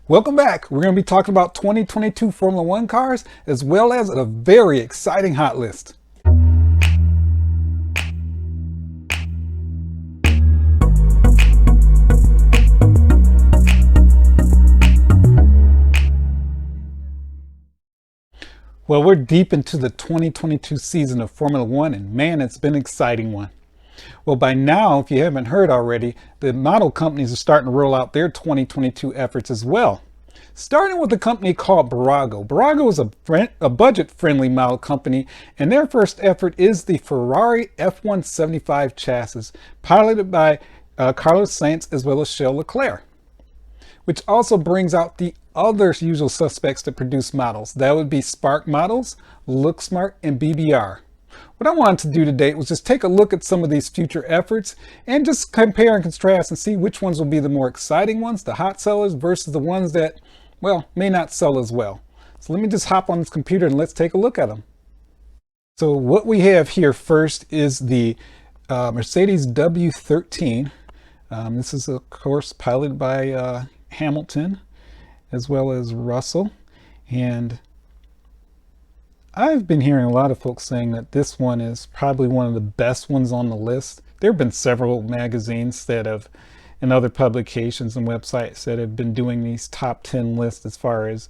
Welcome back. We're going to be talking about 2022 Formula One cars as well as a very exciting hot list. Well, we're deep into the 2022 season of Formula One, and man, it's been an exciting one. Well, by now, if you haven't heard already, the model companies are starting to roll out their 2022 efforts as well. Starting with a company called Barago. Barago is a budget-friendly model company, and their first effort is the Ferrari F175 chassis, piloted by Carlos Sainz as well as Charles Leclerc, which also brings out the other usual suspects that produce models. That would be Spark Models, LookSmart, and BBR. What I wanted to do today was just take a look at some of these future efforts and just compare and contrast and see which ones will be the more exciting ones, the hot sellers, versus the ones that, well, may not sell as well. So let me just hop on this computer and let's take a look at them. So what we have here first is the Mercedes W13. This is, of course, piloted by Hamilton as well as Russell, and I've been hearing a lot of folks saying that this one is probably one of the best ones on the list. There have been several magazines that have, and other publications and websites that have been doing these top 10 lists as far as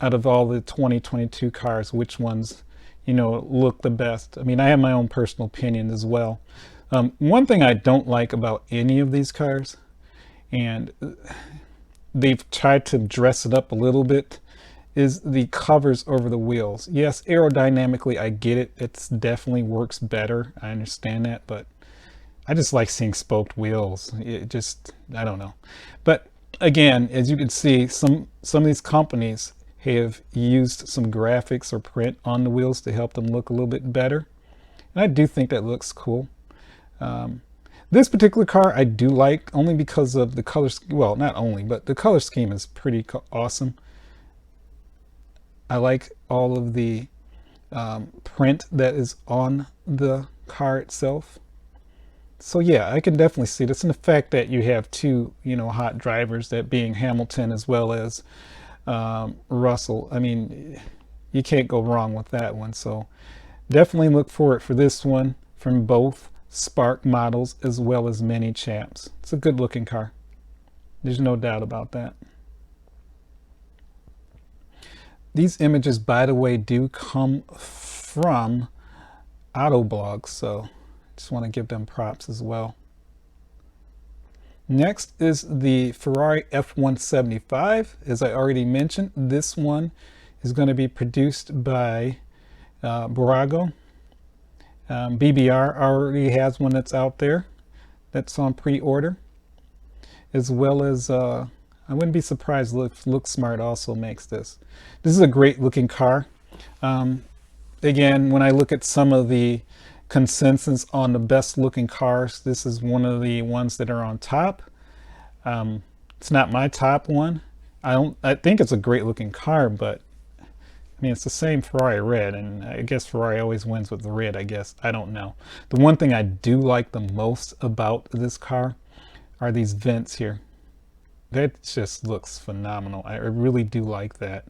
out of all the 2022 cars, which ones, look the best. I mean, I have my own personal opinion as well. One thing I don't like about any of these cars, and they've tried to dress it up a little bit, is the covers over the wheels. Yes, aerodynamically, I get it. It definitely works better. I understand that, but I just like seeing spoked wheels. It just, I don't know. But again, as you can see, some of these companies have used some graphics or print on the wheels to help them look a little bit better. And I do think that looks cool. This particular car I do like only because of the color, well, not only, but the color scheme is pretty awesome. I like all of the print that is on the car itself. So yeah, I can definitely see this, and the fact that you have two, hot drivers, that being Hamilton as well as Russell. I mean, you can't go wrong with that one. So definitely look for it for this one from both Spark Models as well as Mini Champs. It's a good looking car. There's no doubt about that. These images, by the way, do come from Autoblog, so just want to give them props as well. Next is the Ferrari F175. As I already mentioned, this one is going to be produced by Barago. BBR already has one that's out there that's on pre-order, as well as I wouldn't be surprised if LookSmart also makes this. This is a great looking car. Again, when I look at some of the consensus on the best looking cars, this is one of the ones that are on top. It's not my top one. I think it's a great looking car, but I mean, it's the same Ferrari red, and I guess Ferrari always wins with the red, I guess. I don't know. The one thing I do like the most about this car are these vents here. That just looks phenomenal. I really do like that.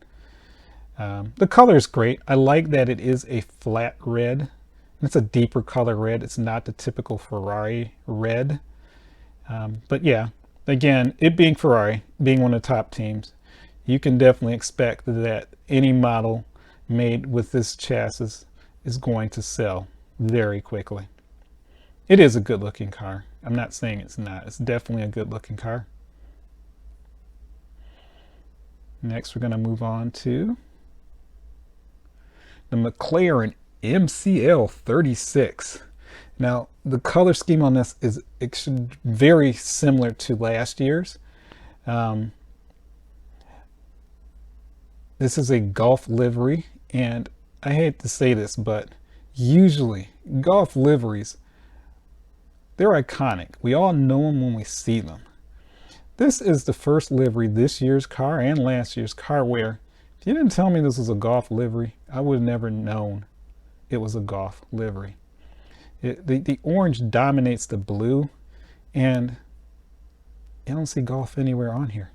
The color is great. I like that it is a flat red. It's a deeper color red. It's not the typical Ferrari red. But yeah, again, it being Ferrari, being one of the top teams, you can definitely expect that any model made with this chassis is going to sell very quickly. It is a good looking car. I'm not saying it's not. It's definitely a good looking car. Next, we're going to move on to the Mclaren Mcl 36. Now, the color scheme on this is very similar to last year's. This is a Golf livery, and I hate to say this, but usually Golf liveries, they're iconic. We all know them when we see them. This is the first livery this year's car and last year's car where if you didn't tell me this was a Golf livery, I would have never known it was a Golf livery. The orange dominates the blue, and I don't see Golf anywhere on here.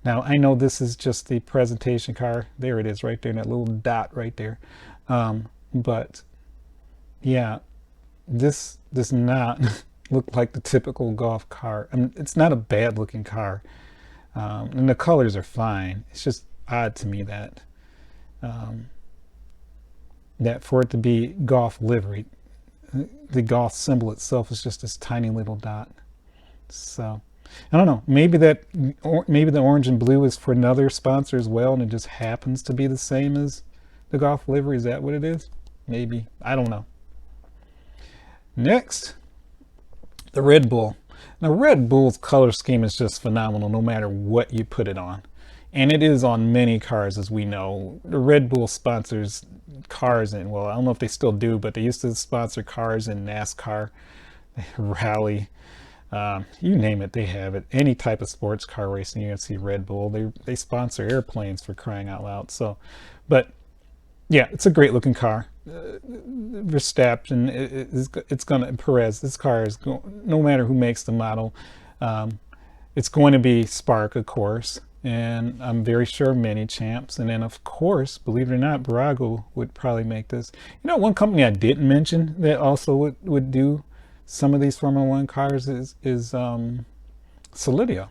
Now I know this is just the presentation car. There it is right there, that little dot right there. But yeah, this does not look like the typical golf car. I mean, it's not a bad looking car, and the colors are fine. It's just odd to me that that for it to be golf livery, the golf symbol itself is just this tiny little dot. So I don't know, maybe maybe the orange and blue is for another sponsor as well, and it just happens to be the same as the golf livery. Is that what it is? Maybe, I don't know. Next, the Red Bull. Now Red Bull's color scheme is just phenomenal no matter what you put it on, and it is on many cars, as we know. The Red Bull sponsors cars, and well, I don't know if they still do, but they used to sponsor cars in NASCAR, rally, you name it, they have it. Any type of sports car racing, you're gonna see Red Bull. They sponsor airplanes, for crying out loud. So, but yeah, it's a great looking car. Verstappen, it's gonna, Perez, this car is no matter who makes the model, it's going to be Spark, of course, and I'm very sure many champs, and then of course, believe it or not, Barago would probably make this. You know, one company I didn't mention that also would do some of these Formula One cars is Solidio.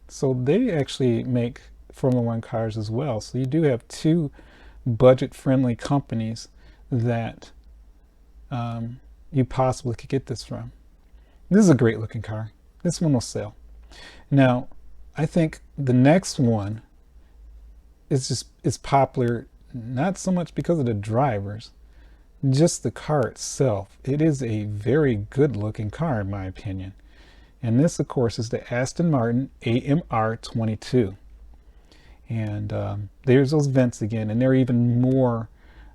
So they actually make Formula One cars as well. So you do have two budget-friendly companies that you possibly could get this from. This is a great looking car. This one will sell. Now, I think the next one is popular not so much because of the drivers, just the car itself. It is a very good looking car in my opinion. And this of course is the Aston Martin AMR22. And there's those vents again, and they're even more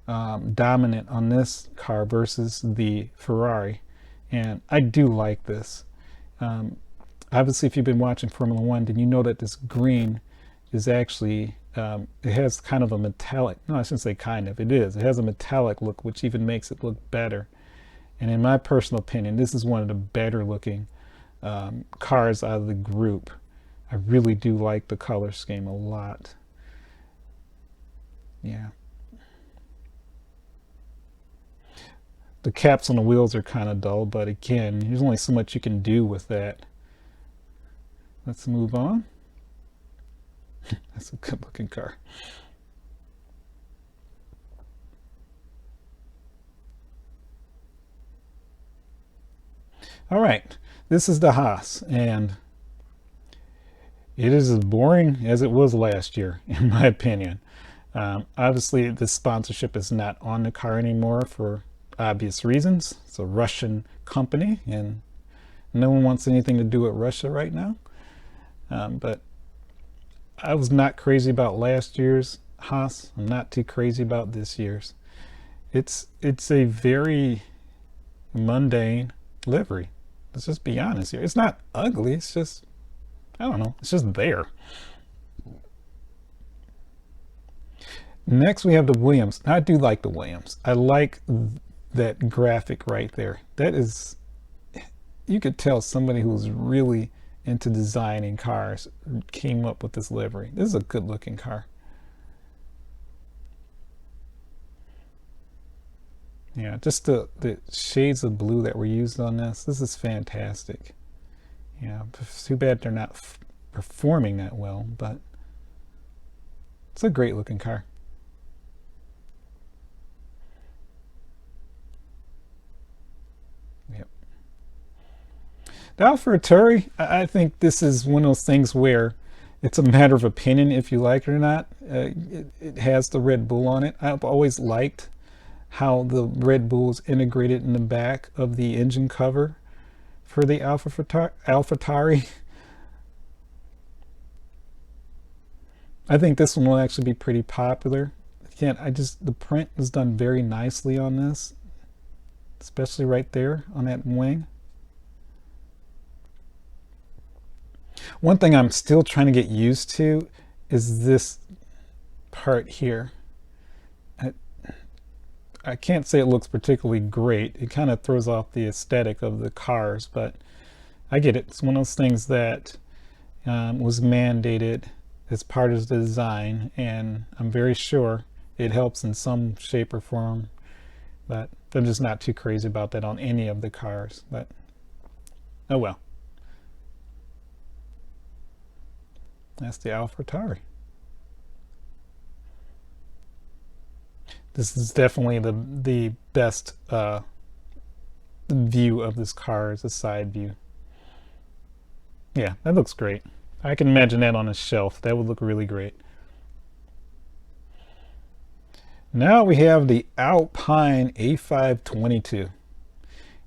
dominant on this car versus the Ferrari. And I do like this. Obviously, if you've been watching Formula One, then you know that this green is actually, it has kind of a metallic, no, I shouldn't say kind of, it is. It has a metallic look, which even makes it look better. And in my personal opinion, this is one of the better looking cars out of the group. I really do like the color scheme a lot. Yeah. The caps on the wheels are kind of dull, but again, there's only so much you can do with that. Let's move on. That's a good looking car. All right, this is the Haas, and it is as boring as it was last year, in my opinion. Obviously, the sponsorship is not on the car anymore for obvious reasons. It's a Russian company, and no one wants anything to do with Russia right now. But I was not crazy about last year's Haas. I'm not too crazy about this year's. It's a very mundane livery. Let's just be honest here. It's not ugly. It's just, I don't know. It's just there. Next, we have the Williams. I do like the Williams. I like that graphic right there. That is, you could tell somebody who's really into designing cars came up with this livery. This is a good looking car. Yeah, just the shades of blue that were used on this. This is fantastic. Yeah, it's too bad they're not performing that well, but it's a great looking car. Yep. The AlphaTauri, I think this is one of those things where it's a matter of opinion if you like it or not. It has the Red Bull on it. I've always liked how the Red Bull is integrated in the back of the engine cover for the AlphaTauri. I think this one will actually be pretty popular. Again, the print is done very nicely on this, especially right there on that wing. One thing I'm still trying to get used to is this part here. I can't say it looks particularly great. It kind of throws off the aesthetic of the cars, but I get it. It's one of those things that was mandated as part of the design, and I'm very sure it helps in some shape or form, but I'm just not too crazy about that on any of the cars. But oh well. That's the AlphaTauri. This is definitely the best view of this car, is a side view. Yeah, that looks great. I can imagine that on a shelf. That would look really great. Now we have the Alpine A522.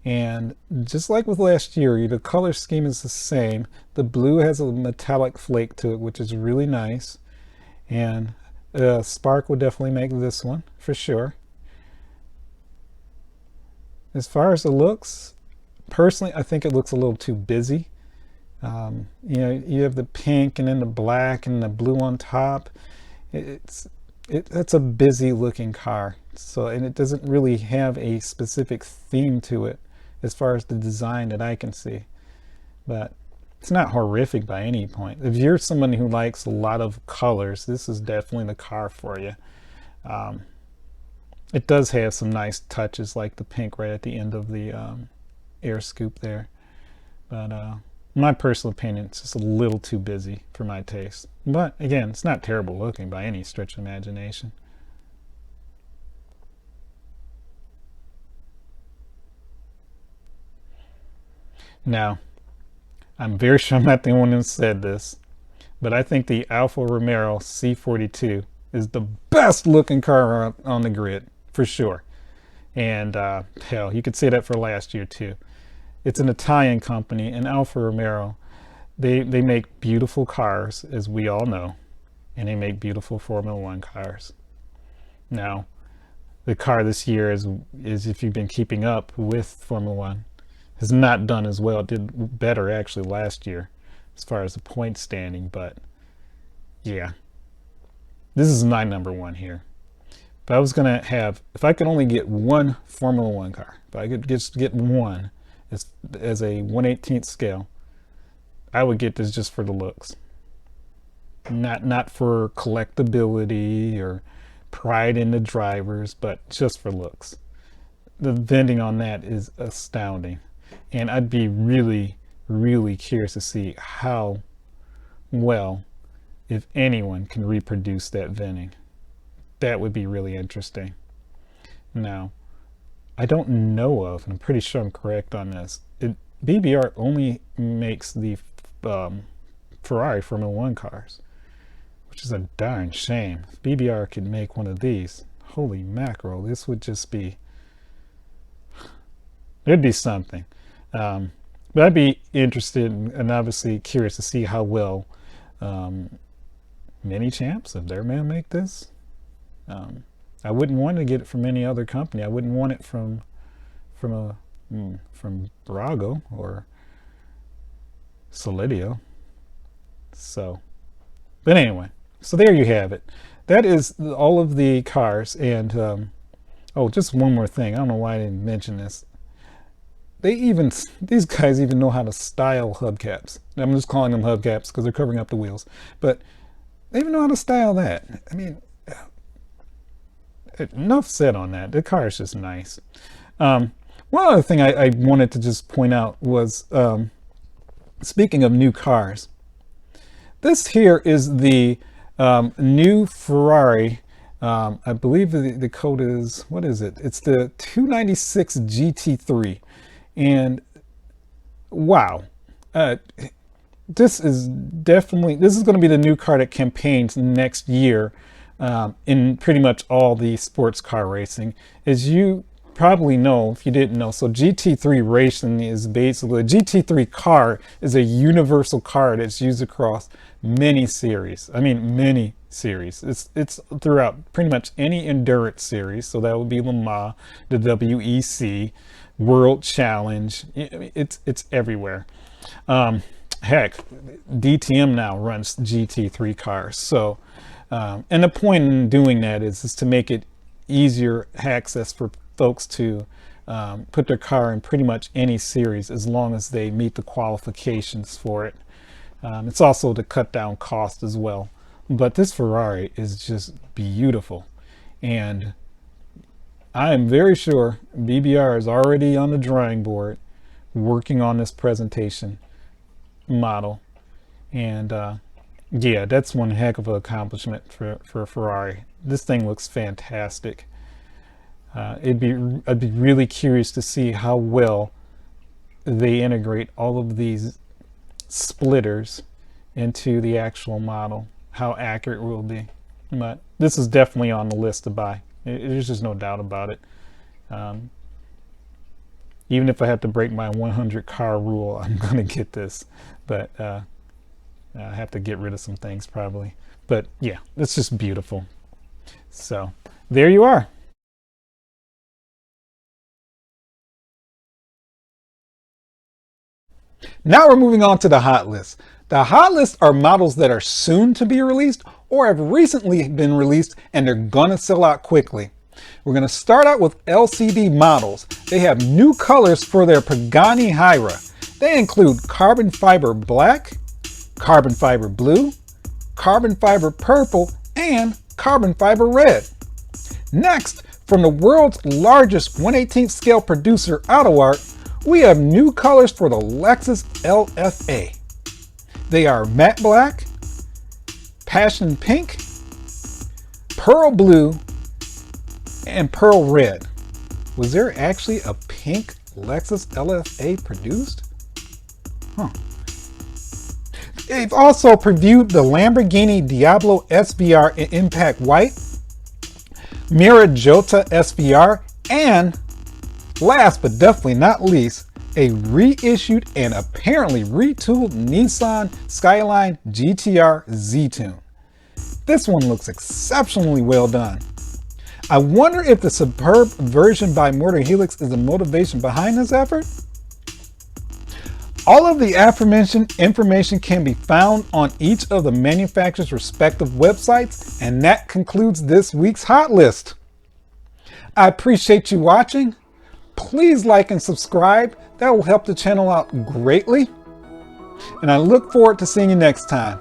And just like with last year, the color scheme is the same. The blue has a metallic flake to it, which is really nice. And Spark would definitely make this one for sure. As far as the looks, personally, I think it looks a little too busy. You know, you have the pink and then the black and the blue on top. It's a busy looking car. So, and it doesn't really have a specific theme to it as far as the design that I can see. But it's not horrific by any point. If you're somebody who likes a lot of colors, this is definitely the car for you. It does have some nice touches, like the pink right at the end of the air scoop there. But my personal opinion, it's just a little too busy for my taste. But again, it's not terrible looking by any stretch of imagination. Now, I'm very sure I'm not the one who said this, but I think the Alfa Romeo C42 is the best looking car on the grid, for sure. And hell, you could say that for last year too. It's an Italian company, and Alfa Romeo, they make beautiful cars, as we all know, and they make beautiful Formula One cars. Now, the car this year is if you've been keeping up with Formula One, has not done as well. It did better actually last year as far as the point standing, but yeah, this is my number one here. If I was gonna have, if I could only get one Formula One car, if I could just get one as a 1/18th scale, I would get this just for the looks. Not for collectability or pride in the drivers, but just for looks. The vending on that is astounding. And I'd be really, really curious to see how well, if anyone, can reproduce that vending. That would be really interesting. Now, I don't know of, and I'm pretty sure I'm correct on this, BBR only makes the Ferrari Formula One cars, which is a darn shame. If BBR could make one of these, holy mackerel, this would just be, there'd be something. But I'd be interested and obviously curious to see how well Mini Champs, if their man make this. I wouldn't want to get it from any other company. I wouldn't want it from Brago or Solidio. So, but anyway, so there you have it. That is all of the cars. And oh, just one more thing. I don't know why I didn't mention this. These guys even know how to style hubcaps. I'm just calling them hubcaps because they're covering up the wheels, but they even know how to style that. I mean, enough said on that. The car is just nice. One other thing I wanted to just point out was, speaking of new cars, this here is the new Ferrari. I believe the code is, what is it? It's the 296 GT3. And wow, this is going to be the new car that campaigns next year in pretty much all the sports car racing. As you probably know, if you didn't know, so GT3 racing is basically, a GT3 car is a universal car that's used across many series. I mean, many series. It's throughout pretty much any endurance series. So that would be Le Mans, the WEC, World Challenge. It's everywhere. Heck, DTM now runs GT3 cars. So, and the point in doing that is to make it easier access for folks to put their car in pretty much any series as long as they meet the qualifications for it. It's also to cut down cost as well but this Ferrari is just beautiful. And I am very sure BBR is already on the drawing board working on this presentation model. And yeah, that's one heck of an accomplishment for Ferrari. This thing looks fantastic. I'd be really curious to see how well they integrate all of these splitters into the actual model, how accurate it will be. But this is definitely on the list to buy. There's just no doubt about it. Even if I have to break my 100 car rule, I'm going to get this. But I have to get rid of some things probably. But yeah, it's just beautiful. So there you are. Now we're moving on to the hot list. The hot list are models that are soon to be released or have recently been released and they're gonna sell out quickly. We're gonna start out with LCD models. They have new colors for their Pagani Hyra. They include carbon fiber black, carbon fiber blue, carbon fiber purple, and carbon fiber red. Next, from the world's largest 1/18 scale producer Autoart, we have new colors for the Lexus LFA. They are matte black, passion pink, pearl blue, and pearl red. Was there actually a pink Lexus LFA produced? Huh. They've also previewed the Lamborghini Diablo SVR in impact white, Mirajota SVR, and last but definitely not least, a reissued and apparently retooled Nissan Skyline GTR Z-Tune. This one looks exceptionally well done. I wonder if the superb version by Motor Helix is the motivation behind this effort? All of the aforementioned information can be found on each of the manufacturer's respective websites, and that concludes this week's hot list. I appreciate you watching. Please like and subscribe. That will help the channel out greatly. And I look forward to seeing you next time.